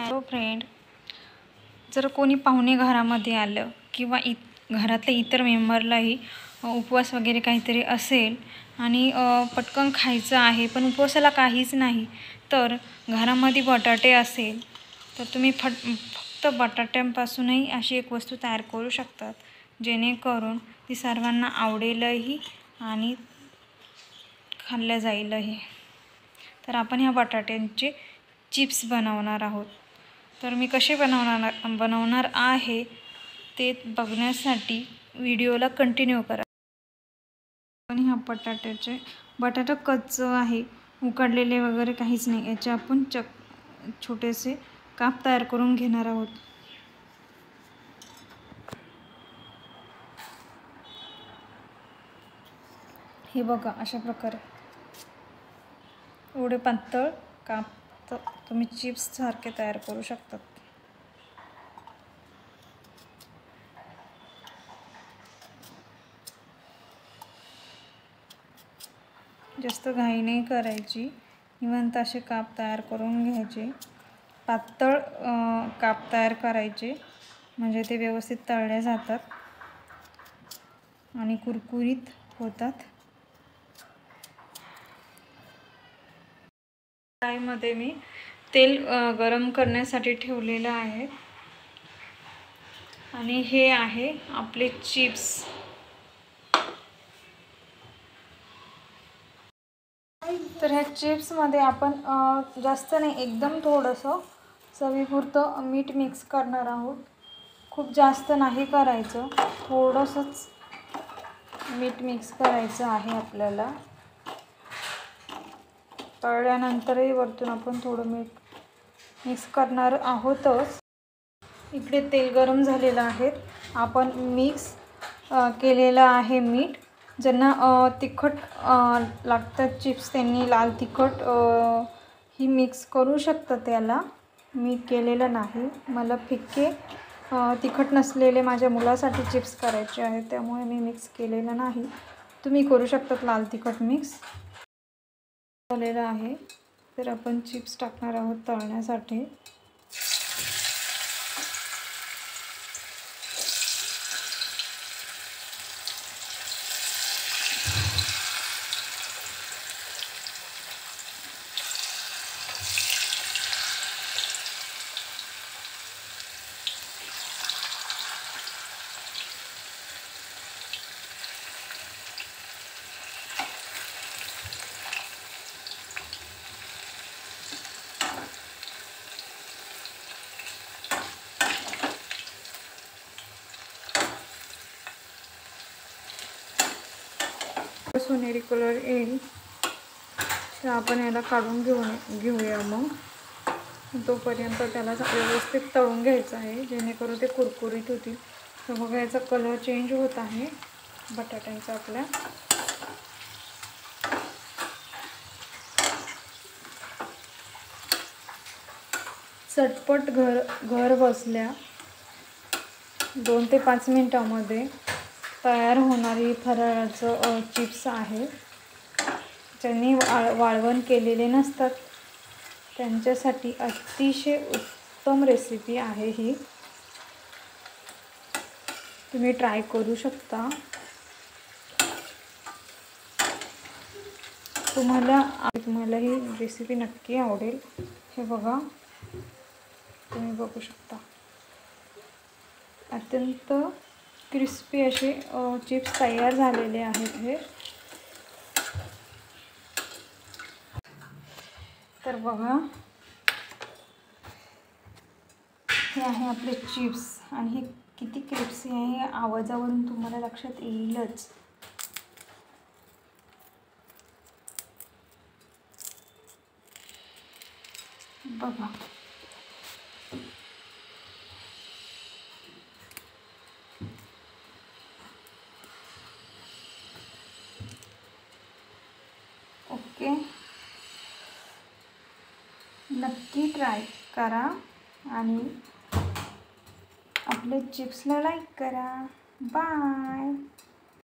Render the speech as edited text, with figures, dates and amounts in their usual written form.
Hello friend, जर कोणी पाहुणे घरामध्ये आलं किंवा घरातल्या इतर मेंबरलाही उपवास वगैरे काहीतरी असेल आणि पटकन खायचं आहे पण उपवासाला काहीच नाही, तर घरामध्ये बटाटे असेल तर तुम्ही फक्त बटाट्यांपासूनही अशी एक वस्तू तयार करू शकतात, जेणेकरून ती सर्वांना आवडेलही आणि खाल्ल्या जाईलही। तर आपण ह्या बटाट्यांचे चिप्स बनवणार आहोत। तर मी कसे बनवणार आहे ते बघण्यासाठी व्हिडिओला कंटिन्यू करा। पण ह्या बटाटा कच्चा आहे, उकडलेले वगैरे काहीच नाही। याचे आपण छोटेसे काप तयार करून घेणार आहोत। हे बघा, अशा प्रकारे एवढे पातळ काप तुम्ही चिप्स सारखे तयार करू शकतात। जास्त घाई नाही करायची, निवांत असे काप तयार करून घ्यायचे। पातळ काप तयार करायचे म्हणजे ते व्यवस्थित तळले जातात आणि कुरकुरीत होतात। कढईमध्ये मी तेल गरम करण्यासाठी ठेवलेलं आहे आणि हे आहे आपले चिप्स। तर ह्या चिप्समध्ये आपण जास्त नाही, एकदम थोडंसं चवीपुरतं मीठ मिक्स करणार आहोत। खूप जास्त नाही करायचं, थोडंसंच मीठ मिक्स करायचं आहे आपल्याला। तळल्यानंतरही वरतून आपण थोडं मीठ मिक्स करणार आहोतच। इकडे तेल गरम झालेलं आहे, आपण मिक्स केलेलं आहे मीठ। ज्यांना तिखट लागतात चिप्स त्यांनी लाल तिखट ही मिक्स करू शकतात, त्याला मी केलेलं नाही। मला फिक्के तिखट नसलेले माझ्या मुलासाठी चिप्स करायचे आहेत, त्यामुळे मी मिक्स केलेलं नाही। तुम्ही करू शकतात लाल तिखट मिक्स। झालेलं आहे, तर आपण चिप्स टाकणार आहोत तळण्यासाठी। सोनेरी कलर येईल तर आपण याला काढून घेऊया। मग तोपर्यंत त्याला व्यवस्थित तळून घ्यायचं आहे, जेणेकरून ते कुरकुरीत होतील। तर बघा, याचा कलर चेंज होत आहे बटाट्यांचा आपल्या। चटपट घर बसल्या 2 ते 5 मिनिटांमध्ये तयार होणारी फराळाचं चिप्स आहे। ज्यांनी वाळवण केलेले नसतात त्यांच्यासाठी अतिशय उत्तम रेसिपी आहे ही, तुम्ही ट्राय करू शकता। तुम्हाला ही रेसिपी नक्की आवडेल। हे बघा, तुम्ही बघू शकता, अत्यंत क्रिस्पी असे चिप्स तयार झालेले आहेत हे। तर बघा, हे आहे आपले चिप्स आणि हे किती क्रिस्पी आहे हे आवाजावरून तुम्हाला लक्षात येईलच। बघा, ओके, नक्की ट्राय करा आणि आपले चिप्सला लाईक करा। बाय।